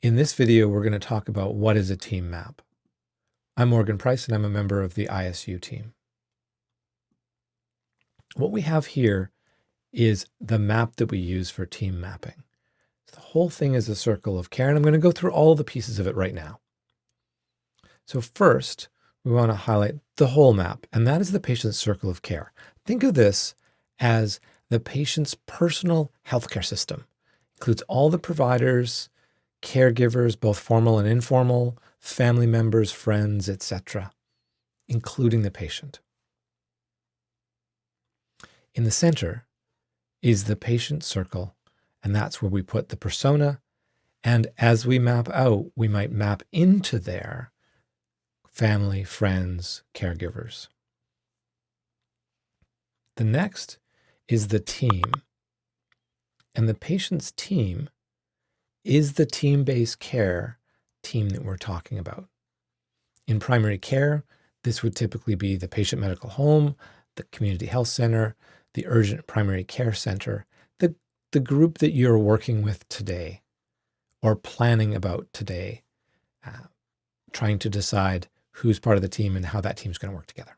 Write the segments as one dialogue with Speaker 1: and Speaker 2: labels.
Speaker 1: In this video, we're going to talk about what is a team map. I'm Morgan Price, and I'm a member of the ISU team. What we have here is the map that we use for team mapping. So the whole thing is a circle of care, and I'm going to go through all the pieces of it right now. So first, we want to highlight the whole map, and that is the patient's circle of care. Think of this as the patient's personal healthcare system. It includes all the providers, caregivers, both formal and informal, family members, friends, etc., including the patient. In the center is the patient circle, and that's where we put the persona. And as we map out, we might map into their family, friends, caregivers. The next is the team, and the patient's team is the team-based care team that we're talking about. In primary care, this would typically be the patient medical home, the community health center, the urgent primary care center, the group that you're working with today or planning about today, trying to decide who's part of the team and how that team's going to work together.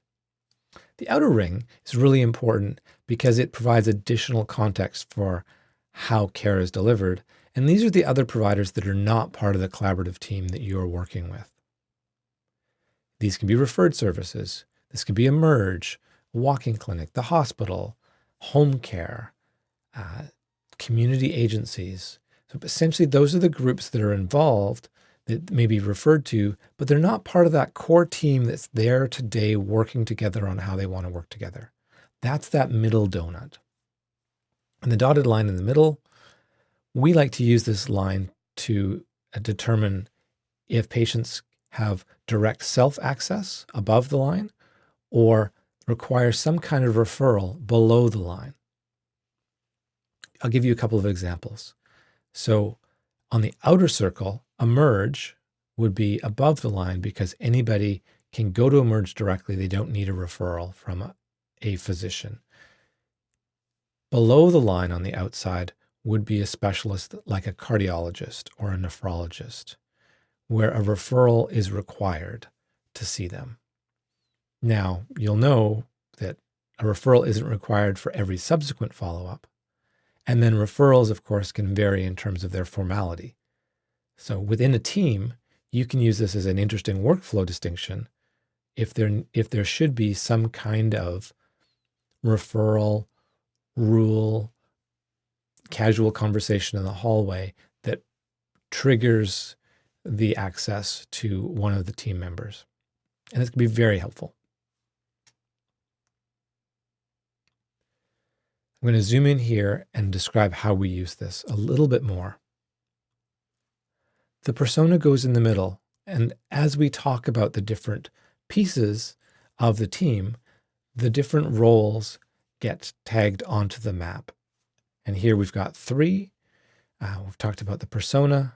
Speaker 1: The outer ring is really important because it provides additional context for how care is delivered. And these are the other providers that are not part of the collaborative team that you're working with. These can be referred services. This could be a merge, a walk-in clinic, the hospital, home care, community agencies. So essentially, those are the groups that are involved that may be referred to, but they're not part of that core team that's there today working together on how they want to work together. That's that middle donut. And the dotted line in the middle, we like to use this line to determine if patients have direct self-access above the line or require some kind of referral below the line. I'll give you a couple of examples. So on the outer circle, a merge would be above the line because anybody can go to a merge directly. They don't need a referral from a physician. Below the line on the outside would be a specialist like a cardiologist or a nephrologist, where a referral is required to see them. Now, you'll know that a referral isn't required for every subsequent follow-up. And then referrals, of course, can vary in terms of their formality. So within a team, you can use this as an interesting workflow distinction if there should be some kind of referral rule, casual conversation in the hallway that triggers the access to one of the team members. And this can be very helpful. I'm going to zoom in here and describe how we use this a little bit more. The persona goes in the middle, and as we talk about the different pieces of the team, the different roles get tagged onto the map. And here we've got three. We've talked about the persona.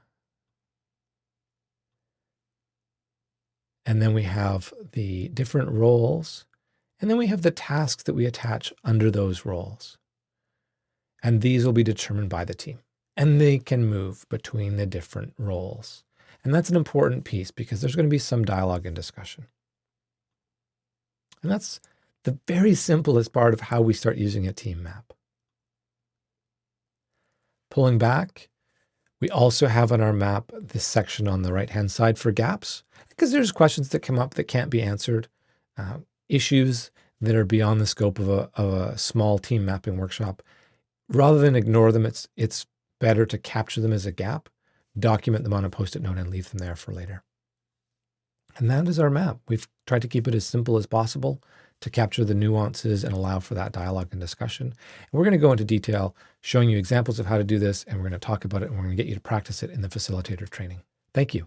Speaker 1: And then we have the different roles. And then we have the tasks that we attach under those roles. And these will be determined by the team. And they can move between the different roles. And that's an important piece because there's going to be some dialogue and discussion. And that's the very simplest part of how we start using a team map. Pulling back, we also have on our map this section on the right-hand side for gaps, because there's questions that come up that can't be answered, issues that are beyond the scope of a small team mapping workshop. Rather than ignore them, it's better to capture them as a gap, document them on a Post-it note, and leave them there for later. And that is our map. We've tried to keep it as simple as possible to capture the nuances and allow for that dialogue and discussion. And we're going to go into detail showing you examples of how to do this, and we're going to talk about it, and we're going to get you to practice it in the facilitator training. Thank you.